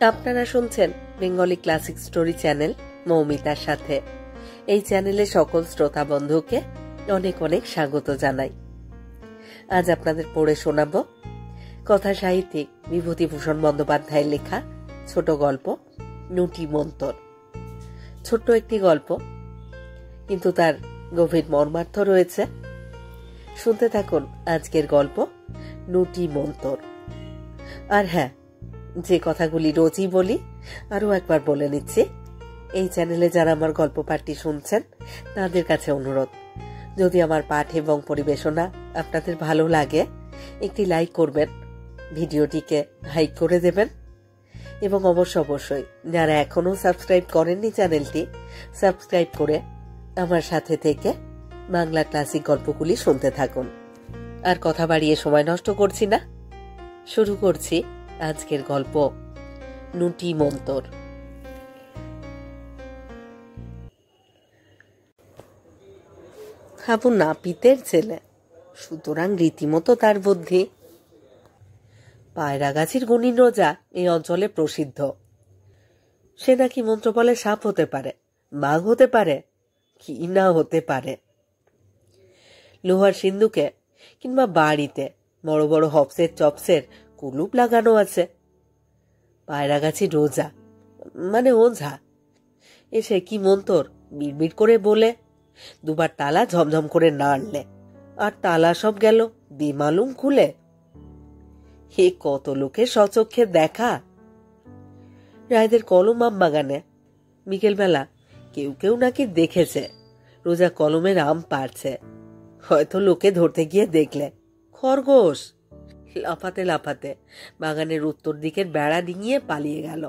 আপনারা শুনছেন Bengali classic story channel মৌমিতার সাথে। এই চ্যানেলে সকল শ্রোতা বন্ধুকে অনেক অনেক স্বাগত জানাই। আজ আপনাদের পড়ে শোনাব কথা সাহিত্যিক বিভূতিভূষণ বন্দ্যোপাধ্যায়ের লেখা ছোট গল্প নুটি মন্তর। ছোট্ট একটি গল্প, কিন্তু তার গভীর মর্মার্থ রয়েছে। শুনতে থাকুন আজকের গল্প নুটি মন্তর। আর হ্যাঁ, যে কথাগুলি রোজই বলি আরো একবার বলে নিচ্ছি, এই চ্যানেলে যারা আমার গল্প পাঠটি শুনছেন তাদের কাছে অনুরোধ, যদি আমার পাঠ এবং পরিবেশনা আপনাদের ভালো লাগে একটি লাইক করবেন, ভিডিওটিকে হাইক করে দেবেন এবং অবশ্যই যারা এখনো সাবস্ক্রাইব করেননি চ্যানেলটি সাবস্ক্রাইব করে আমার সাথে থেকে বাংলা ক্লাসিক গল্পগুলি শুনতে থাকুন। আর কথা বাড়িয়ে সময় নষ্ট করছি না, শুরু করছি আজকের গল্প নুটি মন্তর। হাবু নাপিতের ছেলে, সুতরাং রীতিমতো তার বুদ্ধি। পায়রাগাছির গুণিন রোজা এই অঞ্চলে প্রসিদ্ধ। সে নাকি মন্ত্র বলে সাপ হতে পারে, বাঘ হতে পারে, কি না হতে পারে। লোহার সিন্ধুকে কিংবা বাড়িতে বড় বড় হপসের চপসের কুলুপ লাগানো আছে। পায়রাগাছি রোজা মানে ওঝা এসে কি মন্তর বিড়বিড় করে বলে, দুবার তালা ঝমঝম করে নাড়লে আর তালা সব গেল বেমালুম খুলে। হে কত লোকের সচক্ষে দেখা। রায়দের কলম আম বাগানে বিকেলবেলা কেউ কেউ নাকি দেখেছে রোজা কলমের আম পাড়ছে। হয়তো লোকে ধরতে গিয়ে দেখলে খরগোশ লাফাতে লাফাতে বাগানের উত্তর দিকের বেড়া ডিঙিয়ে পালিয়ে গেল।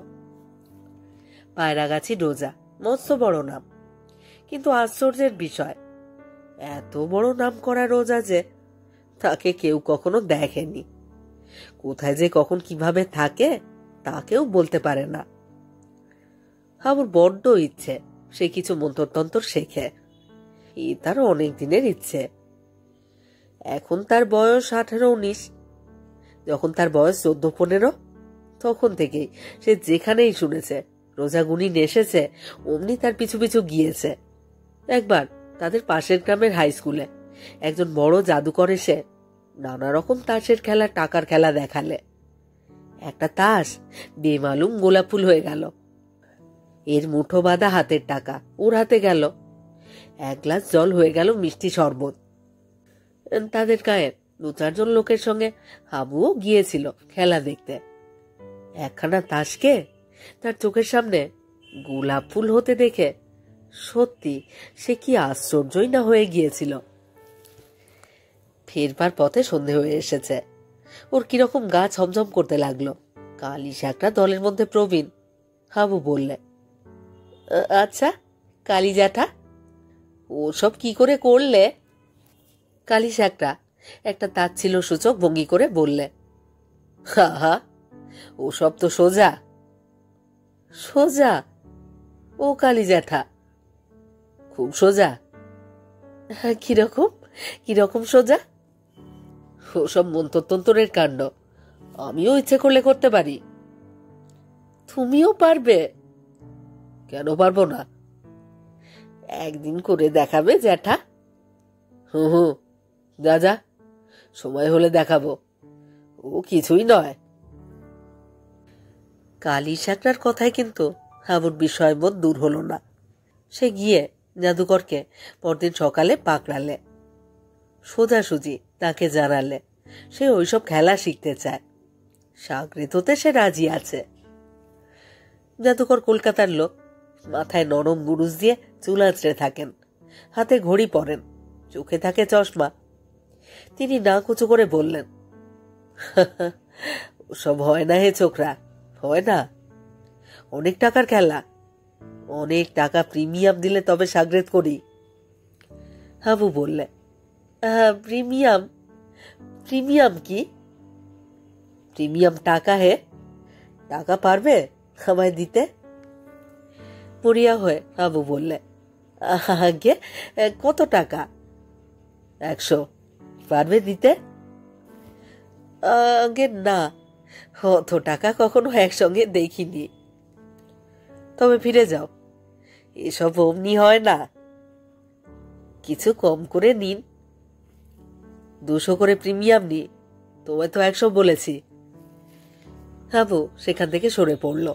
পায়রাগাছি রোজা মস্ত বড় নাম, কিন্তু আশ্চর্যের বিষয় এত বড় নাম করা রোজা যে তাকে কেউ কখনো দেখেনি। কোথায় যে কখন কিভাবে থাকে তা কেউ বলতে পারে না। হাবুর বড্ড ইচ্ছে সে কিছু মন্তরতন্ত্র শেখে, এ তার অনেক দিনের ইচ্ছে। এখন তার বয়স 18-19, যখন তার বয়স 14-15 তখন থেকেই সে যেখানেই শুনেছে রোজা গুণিন এসেছে অমনি তার পিছু পিছু গিয়েছে। একবার তাদের পাশের গ্রামের হাই স্কুলে একজন বড় জাদুকর এসে নানা রকম তাসের খেলা টাকার খেলা দেখালে। একটা তাস বেমালুম গোলাপ ফুল হয়ে গেল, এর মুঠো বাঁধা হাতের টাকা ওর হাতে গেল, এক গ্লাস জল হয়ে গেল মিষ্টি শরবত। তাদের গায়ের 2-4 লোকের সঙ্গে হাবুও গিয়েছিল খেলা দেখতে। একখানা তাসকে তার চোখের সামনে গোলাপ ফুল হতে দেখে সত্যি সে কি আশ্চর্যই না হয়ে গিয়েছিল। ফেরবার পথে সন্ধে হয়ে এসেছে, ওর কিরকম গা ছমছম করতে লাগলো। কালি শাকরা দলের মধ্যে প্রবীণ। হাবু বললে, আচ্ছা কালী জ্যাঠা, ও সব কি করে করলে? কালি শাকরা একটা তাচ্ছিল সূচক ভঙ্গি করে বললে, হা হা, ও সব তো সোজা। সোজা? ও কালী জ্যাঠা, খুব সোজা। কিরকম কিরকম সোজা? ওসব মন্তরতন্ত্রের কাণ্ড আমিও ইচ্ছে করলে করতে পারি। তুমিও পারবে? কেন পারবো না? একদিন করে দেখাবে জ্যাঠা। হুঁ, যা যা, সময় হলে দেখাবো, ও কিছুই নয়। কালী শাকরার কথায় কিন্তু হাবুর বিষয়বোধ দূর হলো না। সে গিয়ে জাদুকরকে পরদিন সকালে পাকড়ালে, সোজাসুজি তাকে জানালে সে ওইসব খেলা শিখতে চায়, সাগরেত হতে সে রাজি আছে। জাদুকর কলকাতার লোক, মাথায় নরম বুরুজ দিয়ে চুল আঁচড়ে থাকেন, হাতে ঘড়ি পরেন, চোখে থাকে চশমা। তিনি না কুচু করে বললেন, ওসব হয় না হে ছোকরা, হয় না। অনেক টাকার খেলা, অনেক টাকা প্রিমিয়াম দিলে তবে সাগরেত করি। হাবু বললে, প্রিমিয়াম? প্রিমিয়াম কি? প্রিমিয়াম টাকা হে। টাকা পারবে আমায় দিতে? পড়িয়া হয়ে হাবু বললে, আগে কত টাকা? 100। পারবে দিতে? আগে না, অত টাকা কখনো একসঙ্গে দেখিনি। তবে ফিরে যাও, এসব অমনি হয় না, কিছু কম করে নিন। 200 করে প্রিমিয়াম নি, তোমায় তো 100 বলেছি। হাবু সেখান থেকে সরে পড়ল।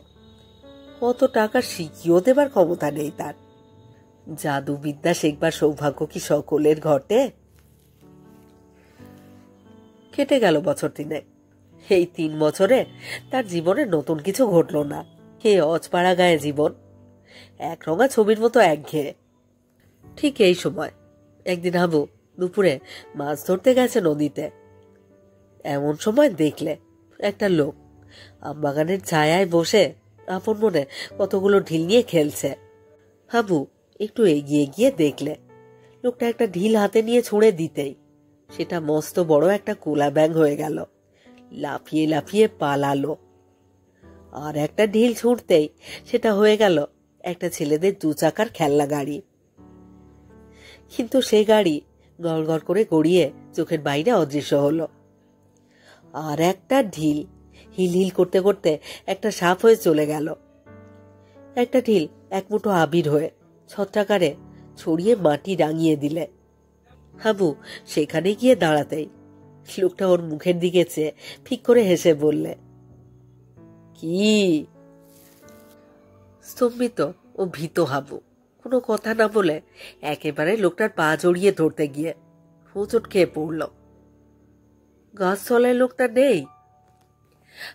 কত টাকা শিখিয়েও দেবার ক্ষমতা নেই তার। জাদুবিদ্যা শেখবার সৌভাগ্য কি সকলের ঘটে? কেটে গেল বছর 3। এই 3 বছরে তার জীবনে নতুন কিছু ঘটল না। হে অজপাড়া গায়ে জীবন, একরঙা ছবির মতো একঘেয়ে। ঠিক এই সময় একদিন হাবু দুপুরে মাছ ধরতে গেছে নদীতে। এমন সময় দেখলে একটা লোক আমবাগানের ছায়ায় বসে আপন মনে কতগুলো ঢিল নিয়ে খেলছে। হাবু একটু এগিয়ে গিয়ে দেখলে লোকটা একটা ঢিল হাতে নিয়ে ছুঁড়ে দিতেই সেটা মস্ত বড় একটা কোলা ব্যাঙ হয়ে গেল। লাফিয়ে লাফিয়ে পালালো। আর একটা ঢিল ছুঁড়তেই সেটা হয়ে গেল একটা ছেলেদের 2 চাকার খেলনা গাড়ি। কিন্তু সেই গাড়ি গড় গড় করে গড়িয়ে চোখের বাইরে অদৃশ্য হলো। আর একটা ঢিল হিল হিল করতে করতে একটা সাপ হয়ে চলে গেল। একটা ঢিল এক মুঠো আবির হয়ে ছত্রাকারে ছড়িয়ে মাটি রাঙিয়ে দিলে। হাবু সেখানে গিয়ে দাঁড়াতেই লোকটা ওর মুখের দিকে চেয়ে ফিক করে হেসে বললে, কি? স্তম্ভিত ও ভীত হাবু কোনো কথা না বলে একেবারে লোকটার পা জড়িয়ে ধরতে গিয়ে হোঁচট খেয়ে পড়ল। গাছ তলায় লোকটা নেই।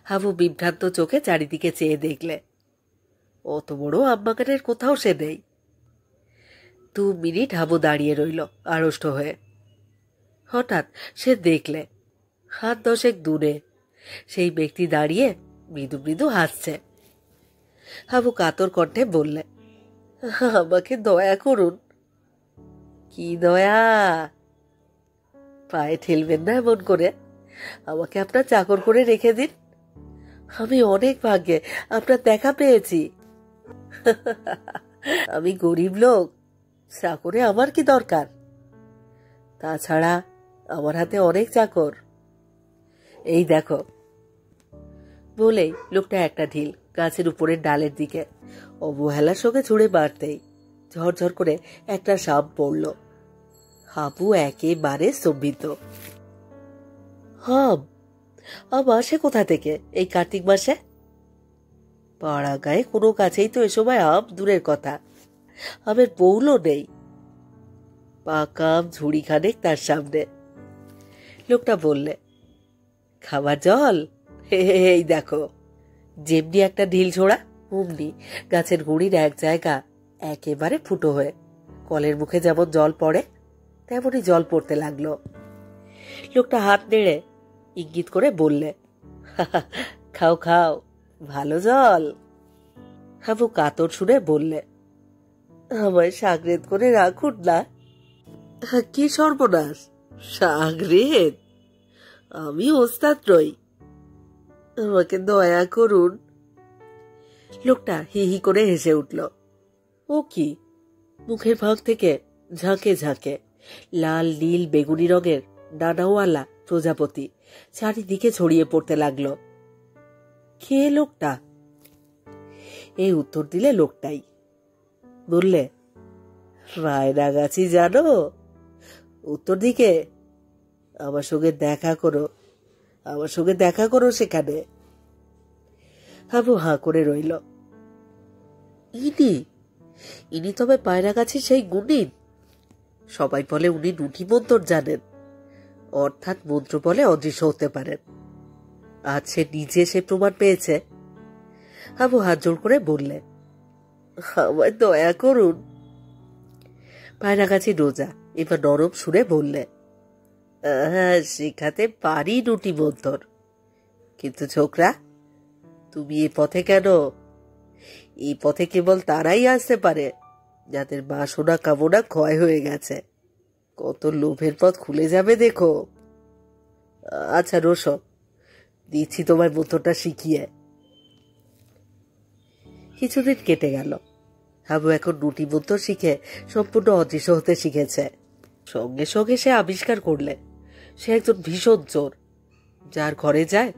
হাবু বিভ্রান্ত চোখে চারিদিকে চেয়ে দেখলে অত বড় আমবাগানের কোথাও সে নেই। 2 মিনিট হাবু দাঁড়িয়ে রইল আড়ষ্ট হয়ে। হঠাৎ সে দেখলে হাত 10 দূরে সেই ব্যক্তি দাঁড়িয়ে মৃদু মৃদু হাসছে। হাবু কাতর কণ্ঠে বললে, আমাকে দয়া করুন। কি দয়া? পায়ে ঠেলবেন না এমন করে, আমাকে আপনার চাকর করে রেখে দিন। আমি অনেক ভাগ্যে আপনার দেখা পেয়েছি। আমি গরিব লোক, চাকরে আমার কি দরকার? তাছাড়া আমার হাতে অনেক চাকর, এই দেখো। বলেই লোকটা একটা ঢিল গাছের উপরের ডালের দিকে অবহেলার সঙ্গে ছুঁড়ে মারতেই ঝরঝর করে একটা সাপ পড়ল। হাবু একেবারে স্তম্ভিত। আম আসে কোথা থেকে এই কার্তিক মাসে? পাড়া গায়ে কোনো কাছেই তো এ সময় আম দূরের কথা, আমের পৌলও নেই। পাকা আম ঝুড়ি খানেক তার সামনে। লোকটা বললে, খাবার জল? এই দেখো। যেমনি একটা ঢিল ছোড়া অমনি গাছের গুঁড়ির এক জায়গা একেবারে ফুটো হয়ে কলের মুখে যেমন জল পড়ে তেমনই জল পড়তে লাগলো। লোকটা হাত নেড়ে ইঙ্গিত করে বললে, খাও খাও, ভালো জল। হাবু কাতর শুনে বললে, আমায় সাগরেদ করে রাখুন না। কি সর্বনাশ, সাগরেদ? আমি ওস্তাদ নই, আমাকে দয়া করুন। লোকটা হি হি করে হেসে উঠল। ও কি? মুখের ভাগ থেকে ঝাঁকে ঝাঁকে লাল নীল বেগুনি রঙের ডানাওয়ালা প্রজাপতি চারিদিকে ছড়িয়ে পড়তে লাগলো। কে লোকটা? এই উত্তর দিলে লোকটাই। বললে, রায়নাগাছি জানো? উত্তর দিকে। আমার সঙ্গে দেখা করো সেখানে। হাবু হাঁ করে রইল। ইনি তবে পায়রাগাছি সেই গুণিন। সবাই বলে উনি নুটি মন্তর জানেন, অর্থাৎ মন্ত্র বলে অদৃশ্য হতে পারেন। আজ সে নিজে সে প্রমাণ পেয়েছে। হাবু হাত জোড় করে বললে, আমায় দয়া করুন। পায়রাগাছি রোজা এবার নরম সুরে বললে, শেখাতে পারি নুটি মন্তর, কিন্তু ছোকরা তুমি এ পথে কেন? এই পথে কেবল তারাই আসতে পারে যাদের বাসনা কামনা ক্ষয় হয়ে গেছে। কত লোভের পথ খুলে যাবে দেখো। আচ্ছা রোশন, দিচ্ছি তোমার মন্ত্রটা শিখিয়ে। কিছুদিন কেটে গেল। হাবু এখন নুটি মন্ত্র শিখে সম্পূর্ণ অদৃশ্য হতে শিখেছে। সঙ্গে সঙ্গে সে আবিষ্কার করলে সে একজন ভীষণ চোর, যার ঘরে যায়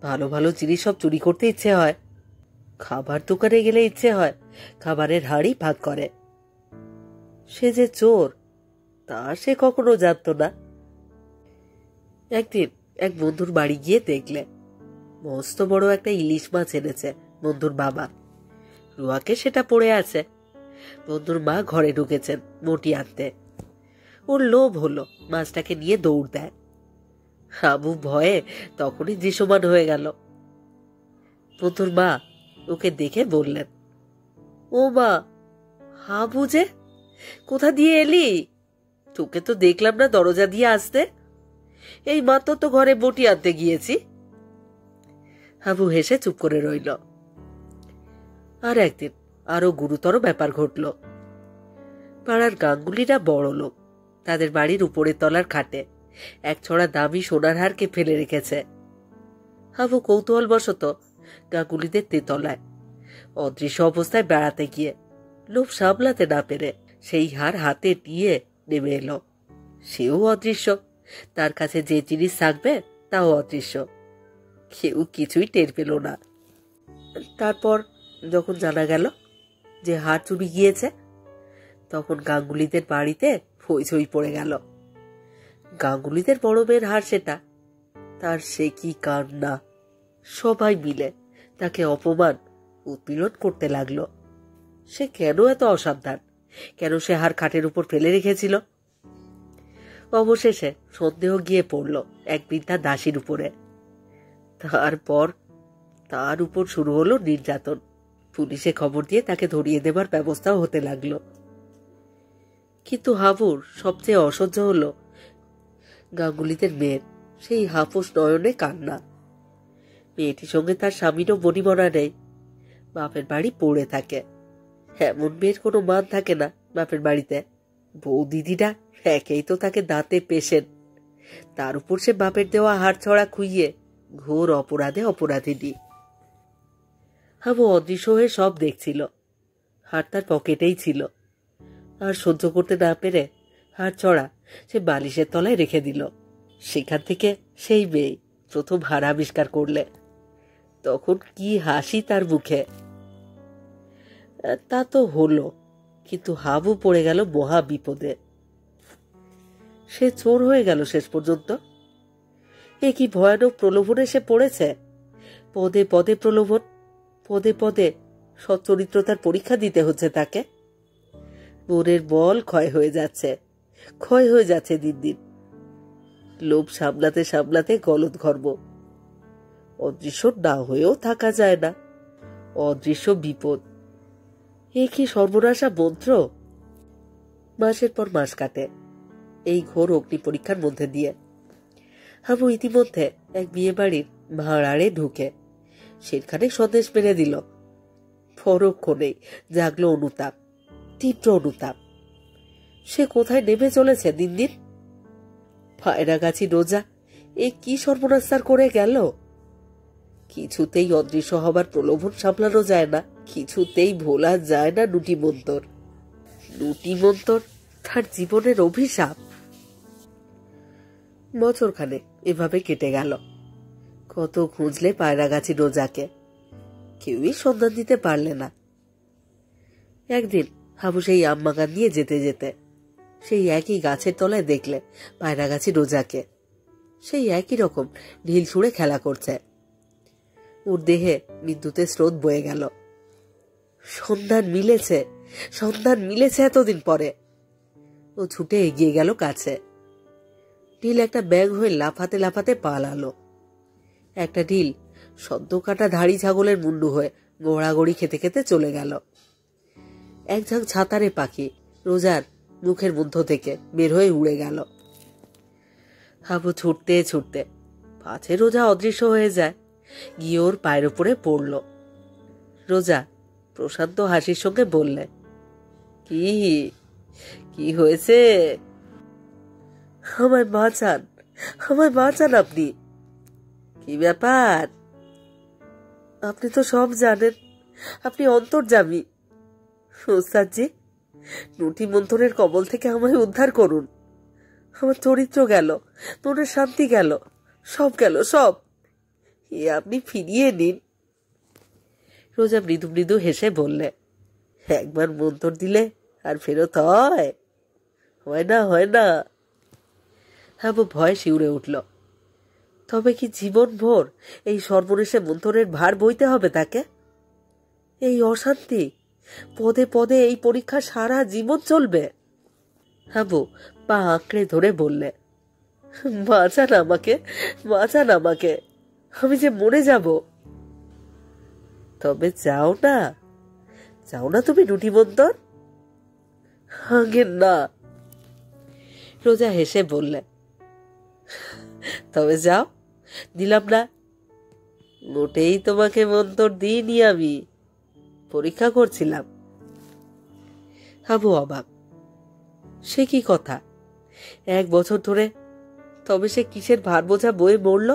ভালো ভালো জিনিস সব চুরি করতে ইচ্ছে হয়, খাবার দোকানে গেলে ইচ্ছে হয় খাবারের হাড়ি ভাগ করে। সে যে চোর তা সে কখনো জানতো না। একদিন এক বন্ধুর বাড়ি গিয়ে দেখলে মস্ত বড় একটা ইলিশ মাছ এনেছে বন্ধুর বাবা। রুয়াকে সেটা পড়ে আছে। বন্ধুর মা ঘরে ঢুকেছেন মটি আনতে। ওর লোভ হলো, মাছটাকে নিয়ে দৌড় দেয়। হাবু ভয়ে তখনই দৃশ্যমান হয়ে গেল। বন্ধুর মা ওকে দেখে বললেন, ও মা, হাবু যে, কোথা দিয়ে এলি? তোকে তো দেখলাম না দরজা দিয়ে আসতে। এই মাত্র তো ঘরে বটি আনতে গিয়েছি। হাবু হেসে চুপ করে রইল। আর একদিন আরো গুরুতর ব্যাপার ঘটল। পাড়ার গাঙ্গুলিরা বড় লোক। তাদের বাড়ির উপরের তলার খাটে এক ছড়া দামি সোনার হারকে ফেলে রেখেছে। হাবু কৌতূহলবশত গাঙ্গুলিদের তেতলায় অদৃশ্য অবস্থায় বেড়াতে গিয়ে লোভ সামলাতে না পেরে সেই হার হাতে নিয়ে নেমে এলো। সেও অদৃশ্য, তার কাছে যে জিনিস থাকবে তাও অদৃশ্য। কেউ কিছুই টের পেল না। তারপর যখন জানা গেল যে হার চুরি গিয়েছে, তখন গাঙ্গুলিদের বাড়িতে হইচই পড়ে গেল। গাঙ্গুলিদের বড় মেয়ের হার সেটা। তার সে কি কান্না! সবাই মিলে তাকে অপমান উৎপীড়ন করতে লাগলো। সে কেন এত অসাবধান? কেন সে হার খাটের উপর ফেলে রেখেছিল? অবশেষে সন্দেহ গিয়ে পড়ল এক বৃদ্ধা দাসীর উপরে। তারপর তার উপর শুরু হলো নির্যাতন। পুলিশে খবর দিয়ে তাকে ধরিয়ে দেবার ব্যবস্থাও হতে লাগলো। কিন্তু হাবুর সবচেয়ে অসহ্য হলো গাঙ্গুলিদের মেয়ের সেই হাফুস নয়নে কান্না। মেয়েটির সঙ্গে তার স্বামীরও বনিবনা নেই, বাপের বাড়ি পড়ে থাকে। এমন মেয়ের কোনো মান থাকে না বাপের বাড়িতে। বউ দিদিরা একেই তো তাকে দাঁতে পেশেন, তার উপর সে বাপের দেওয়া হাড় ছড়া খুইয়ে ঘোর অপরাধে অপরাধিনী। হাবু অদৃশ্য হয়ে সব দেখছিল। হাড় তার পকেটেই ছিল। আর সহ্য করতে না পেরে হাড় ছড়া সে বালিশের তলায় রেখে দিল। সেখান থেকে সেই মেয়ে প্রথম হাড় আবিষ্কার করলে। তখন কি হাসি তার মুখে! তা তো হলো, কিন্তু হাবু পড়ে গেল মহা বিপদে। সে চোর হয়ে গেল শেষ পর্যন্ত। এ কি ভয়ানক প্রলোভনে সে পড়েছে! পদে পদে প্রলোভন, পদে পদে সচ্চরিত্রতার পরীক্ষা দিতে হচ্ছে তাকে। মনের বল ক্ষয় হয়ে যাচ্ছে দিন দিন। লোভ সামলাতে সামলাতে গলদ ঘর্ম। অদৃশ্য না হয়েও থাকা যায় না। অদৃশ্য বিপদ, এ কি সর্বনাশা মন্ত্র! মাসের পর মাস কাটে এই ঘোর অগ্নি পরীক্ষার মধ্যে দিয়ে। হাবু ইতিমধ্যে এক বিয়ে বাড়ির ভাড়ারে ঢুকে সেখানে সন্দেশ মেরে দিল। পরক্ষণেই জাগলো অনুতাপ, তীব্র অনুতাপ। সে কোথায় নেমে চলেছে দিন দিন। পায়রাগাছি রোজা এ কি সর্বনাশ করে গেল! কিছুতেই অদৃশ্য হবার প্রলোভন সামলানো যায় না, কিছুতেই ভোলা যায় না নুটি মন্তর। নুটি মন্তর তার জীবনের অভিশাপ। বছরখানে এভাবে কেটে গেল। কত খুঁজলে পায়রাগাছি রোজাকে, কেউই সন্ধান দিতে পারলে না। একদিন হাবু সেই আম বাগান দিয়ে যেতে যেতে সেই একই গাছের তলায় দেখলে পায়রাগাছি রোজাকে। সেই একই রকম ঢিল ছুঁড়ে খেলা করছে। ওর দেহে বিদ্যুতের স্রোত বয়ে গেল। সন্ধান মিলেছে এতদিন পরে। ও ছুটে এগিয়ে গেল কাছে। ঢিল একটা ব্যাগ হয়ে লাফাতে লাফাতে পালালো। একটা ঢিল সদ্য কাটা ধাড়ি ছাগলের মুন্ডু হয়ে গোড়াগড়ি খেতে খেতে চলে গেল। এক ঝাঁক ছাতারে পাখি রোজার মুখের মধ্য থেকে বের হয়ে উড়ে গেল। হাবু ছুটতে ছুটতে পাছে রোজা অদৃশ্য হয়ে যায়, গিয়ে ওর পায়ের উপরে পড়ল। রোজা প্রশান্ত হাসির সঙ্গে বললে, কি কি হয়েছে? আমায় বাঁচান আপনি। কি ব্যাপার? আপনি তো সব জানেন, আপনি অন্তর্যামী। ওস্তাদজি, নুটি মন্থনের কবল থেকে আমায় উদ্ধার করুন। আমার চরিত্র গেল, মনের শান্তি গেল, সব গেল, সব। আপনি ফিরিয়ে নিন। রোজা মৃদু মৃদু হেসে বললে, একবার মন্তর দিলে আর ফেরত হয়? হয় না, হয় না। হাবু ভয় শিউরে উঠল। তবে কি জীবন ভোর এই সর্বনেশে মন্থরের ভার বইতে হবে তাকে? এই অশান্তি, পদে পদে এই পরীক্ষা সারা জীবন চলবে? হাবু পা আঁকড়ে ধরে বললে, বাঁচান আমাকে, বাঁচান আমাকে, আমি যে মরে যাব। তবে চাও না, চাও না তুমি রুটি মন্তর? আগে না। রোজা হেসে বললে, তবে যাও, দিলাম না। মোটেই তোমাকে মন্তর দিইনি, আমি পরীক্ষা করছিলাম। হাবু অবাক। সে কি কথা? 1 বছর ধরে? তবে সে কিসের ভার বোঝা বয়ে মরল?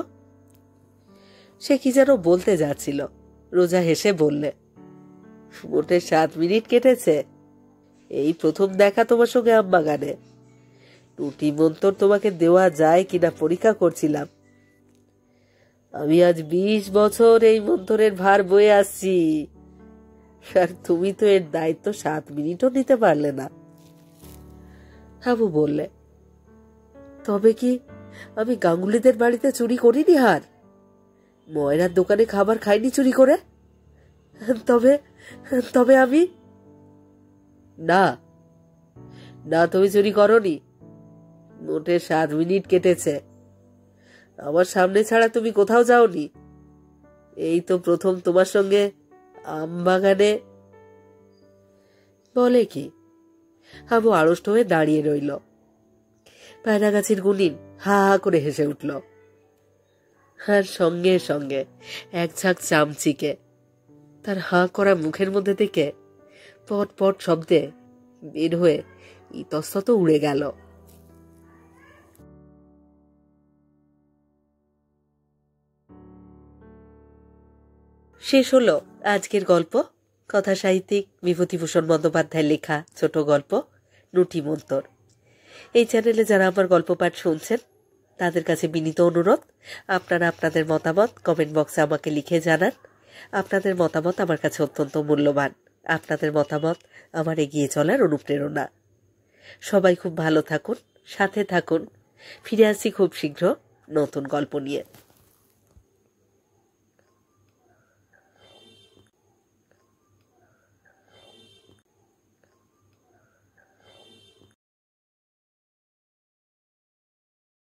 সে কি যেন বলতে যাচ্ছিল। রোজা হেসে বললে, মোটে 7 মিনিট কেটেছে। এই প্রথম দেখা তোমার সঙ্গে আমবাগানে। রুটি মন্তর তোমাকে দেওয়া যায় কিনা পরীক্ষা করছিলাম। আমি আজ 20 বছর এই মন্তরের ভার বয়ে আসছি, আর তুমি তো এর দায়িত্ব 7 মিনিটও নিতে পারলে না। হাবু বললে, তবে কি আমি গাঙ্গুলিদের বাড়িতে চুরি করিনি হার? ময়রার দোকানে খাবার খাইনি চুরি করে? তবে তবে আমি? না না, তুমি চুরি করনি। মোটে 7 মিনিট কেটেছে। আমার সামনে ছাড়া তুমি কোথাও যাওনি। এই তো প্রথম তোমার সঙ্গে আমবাগানে। বলে কি? হাবু আড়ষ্ট হয়ে দাঁড়িয়ে রইল। পায়রাগাছির গুনিন হা হা করে হেসে উঠল, আর সঙ্গে সঙ্গে এক ঝাঁক চামচিকে তার হাঁ করা মুখের মধ্যে থেকে পট পট শব্দে বের হয়ে ইতস্তত উড়ে গেল। শেষ হলো আজকের গল্প। কথা সাহিত্যিক বিভূতিভূষণ বন্দ্যোপাধ্যায়ের লেখা ছোট গল্প রুটি মন্তর। এই চ্যানেলে যারা আমার গল্প পাঠ শুনছেন তাদের কাছে বিনীত অনুরোধ, আপনারা আপনাদের মতামত কমেন্ট বক্সে আমাকে লিখে জানান। আপনাদের মতামত আমার কাছে অত্যন্ত মূল্যবান। আপনাদের মতামত আমার এগিয়ে চলার অনুপ্রেরণা। সবাই খুব ভালো থাকুন, সাথে থাকুন। ফিরে আসছি খুব শীঘ্র নতুন গল্প নিয়ে।